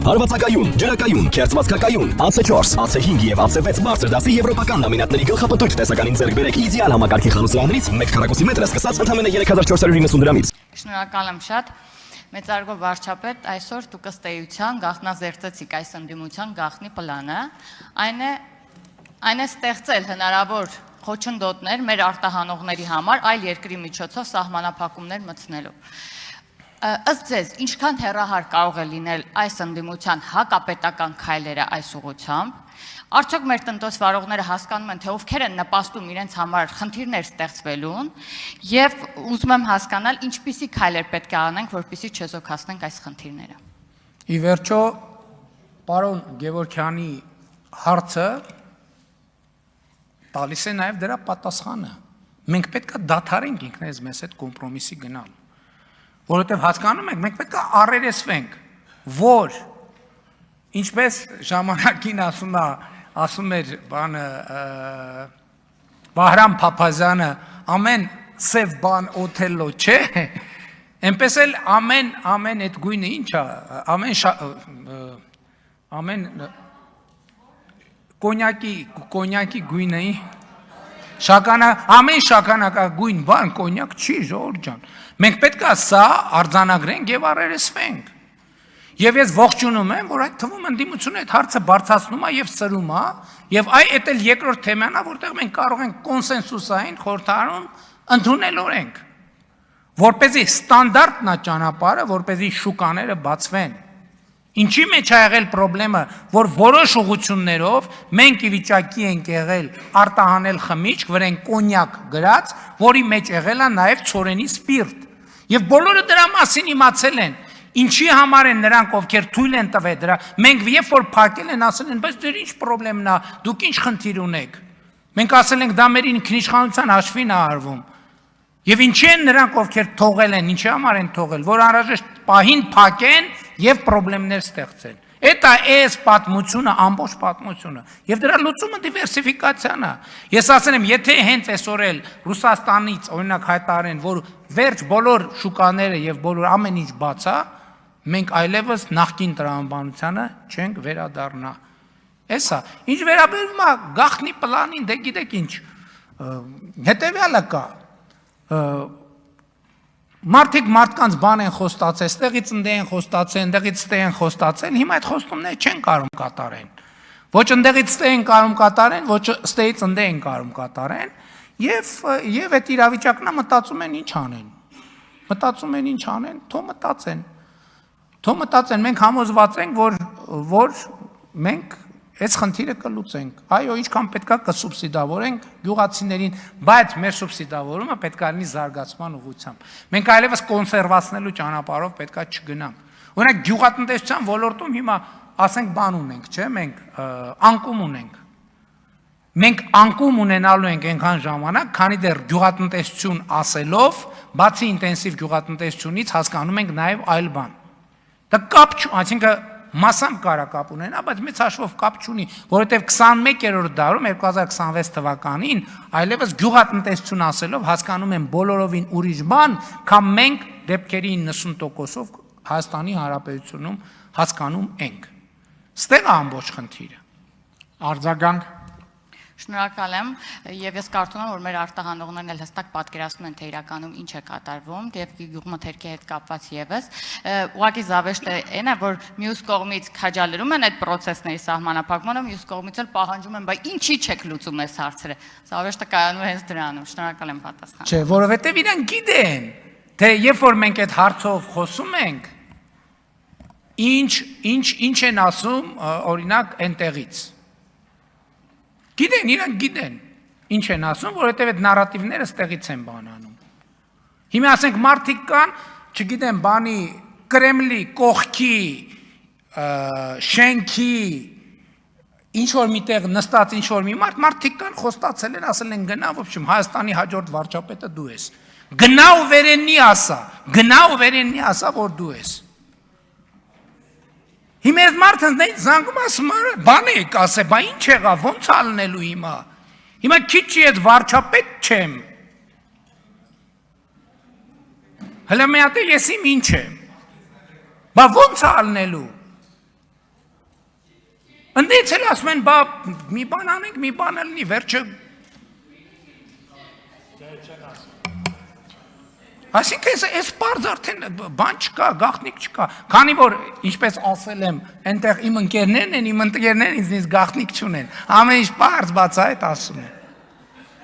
Հարվածակայուն, ջրակայուն, քերծվածքակայուն, AC4, AC5 եւ AC6 բարձր դասի եվրոպական լամինատների գլխապտույտ տեսականին ձեռք բերեք իդեալ համակարգի խանութներից 1 քառակուսի մետրը սկսած ընդամենը 3490 դրամից։ Շնորհակալ եմ շատ։ Մեծարգո վարչապետ, այսօր դուք ըստ էության գաղտնազերծեցիք այս ընդդիմության գաղտնի պլանը, այն է ստեղծել հնարավոր խոչընդոտներ մեր արտահանողների համար այլ երկրի միջոցով սահմանափակումներ մտցնելու։ Ըստ ձեզ, ինչքան հեռահար կարող է լինել այս ընդդիմության հակապետական քայլերը այս ուղղությամբ, արդյոք մեր տնտեսվարողները հասկանում են, թե ովքեր են նպաստում իրենց համար խնդիրներ ստեղծվելուն, եւ ուզում եմ հասկանալ, ինչպիսի քայլեր պետք է անենք, որպեսզի չեզոքացնենք այս խնդիրները։ Ի վերջո, պարոն Գևորգյանի հարցը տալիս է նաև դրա պատասխանը։ Մենք պետք է դադարենք ինքներս մեզ հետ կոմպրոմիսի գնալ, որովհետև հասկանում ենք, մենք պետք է առերեսվենք, որ ինչպես ժամանակին ասում էր բանը Վահրամ Փափազյանը, ամեն սև բան օթելլո չէ, այնպես էլ ամեն այդ գույնը ինչ է, ամեն կոնյակի գույնը ամեն շագանակագույն բան կոնյակ չի, ժողովուրդ ջան։ Մենք պետք է սա արձանագրենք եւ առերեսվենք։ Եվ ես ողջունում եմ, որ այդ թվում ընդդիմությունը այդ հարցը բարձրացնում է եւ սրում է, եւ այդ էլ երկրորդ թեման է, որտեղ մենք կարող ենք կոնսենսուսային խորհրդարան ընդունել օրենք, որպեսզի ստանդարտն է ճանապարհը, որպեսզի շուկաները բացվեն։ Ինչի մեջ է եղել խնդրեմը, որ որոշ ուղղություններով մենք ի վիճակի ենք եղել արտահանել խմիչք, վրան կոնյակ գրած, որի մեջ եղել է նաև ցորենի սպիրտ։ Եվ բոլորը դրա մասին իմացել են։ Ինչի համար են նրանք, ովքեր թույլ են տվել դրա, մենք երբ որ փակել են, ասել են, բայց դեր ինչ խնդրեմն է, դուք ինչ խնդիր ունեք։ Մենք ասել ենք դա մեր ինքնիշխանության հաշվին է արվում։ Եվ ինչի են նրանք, ովքեր թողել են, ինչի համար են թողել, որ անհրաժեշտ պահին փակեն եւ խնդիրներ ստեղծեն։ Դա էս պատմությունը, ամբողջ պատմությունը։ Եվ դրա լուծումը դիվերսիֆիկացիան է։ Ես ասել եմ, եթե հենց այսօր էլ Ռուսաստանից օրինակ հայտարարեն, որ վերջ բոլոր շուկաները եւ բոլոր ամեն ինչ բաց է, մենք այլևս նախկին տրամաբանությանը չենք վերադառնա։ Էսա, ինչ վերաբերում է գաղտնի պլանին, դե գիտեք ինչ, հետեւյալը կա։ Մարդիկ մարդկանց բան են խոստացել, ստեղից ընդե են խոստացել, ընդեղից ստե են խոստացել, հիմա այդ խոստումները չեն կարող կատարեն։ Ոչ ընդեղից ստե են կարող կատարեն, ոչ ստեից ընդե են կարող կատարեն, եւ այդ իրավիճակն է մտածում են ինչ անեն։ Մտածում են ինչ անեն, թող մտածեն, մենք համոզված ենք, որ մենք այս խնդիրը կլուծենք։ Այո, ինչքան պետքա կսուբսիդավորենք գյուղացիներին, բայց մեր սուբսիդավորումը պետքա լինի զարգացման ուղղությամբ։ Մենք այլևս կոնսերվացնելու ճանապարհով պետքա չգնանք։ Օրինակ գյուղատնտեսության ոլորտում հիմա ասենք բան ունենք, չէ՞, մենք անկում ունենք։ Մենք անկում ունենալու ենք այնքան ժամանակ, քանի դեռ գյուղատնտեսություն ասելով, բացի ինտենսիվ գյուղատնտեսությունից հասկանում ենք նաև այլ բան։ Դա կապ չունի, այսինքն մասամբ կարա կապ ունենա, բայց մեծ հաշվով կապ չունի, որովհետև 21-րդ դարում 2026 թվականին այլևս գյուղատնտեսություն ասելով հասկանում են բոլորովին ուրիշ բան, քան մենք դեպքերի 90%-ով Հայաստանի Հանրապետությունում հասկանում ենք։ Ստեղ է ամբողջ խնդիրը։ Արձագանք։ Շնորհակալ եմ, եւ ես կարծում եմ, որ մեր արտահանողներն էլ հստակ պատկերացնում են, թե իրականում ինչ է կատարվում, եւ գյուղմթերքի հետ կապված եւս։ Ուղղակի զավեշտը այն է, որ մյուս կողմից քաջալերում են այդ process-ների սահմանափակմանը, մյուս կողմից էլ պահանջում են, բայց ինչի՞ չեք լուծում այս հարցերը։ Զավեշտը կայանում է հենց դրանում։ Շնորհակալ եմ պատասխանը։ Չէ, որովհետեւ իրանք գիտեն, թե երբ որ մենք այդ հարցով խոսում ենք, ինչ են ասում, օրինակ, այնտեղից։ Գիտեն, իրանք գիտեն, ինչ են ասում, որովհետև այդ նարատիվները ստեղից են բանանում։ Հիմա ասենք մարդիկ կան, չգիտեմ, բանի Կրեմլի, կողքի, շենքի, ինչ-որ միտեղ նստած ինչ-որ մի մարդիկ կան, խոստացել են, ասել են գնա, ոբշեմ, Հայաստանի հաջորդ վարչապետը դու ես։ Գնա ու վերենի ասա, որ դու ես։ Հիմա այս մարդը զանգում ասում է, բան եք ասել, բա ինչ եղավ, ոնց ալնելու հիմա։ Հիմա քիչ ես վարչապետ չեմ։ Հələ մի հատ ես իմ ինչ եմ։ Բա ոնց ալնելու։ Հնդից էլ ասում են, բա մի բան անենք, մի բան էլ լինի, վերջը Այսինքն այս բարձ արդեն բան չկա, գաղտնիք չկա։ Քանի որ ինչպես ասել եմ, այնտեղ իմ ընկերներն են, իմ ընկերներն ինձնից գաղտնիք չունեն։ Ամեն ինչ բարձ բաց այդ ասում են։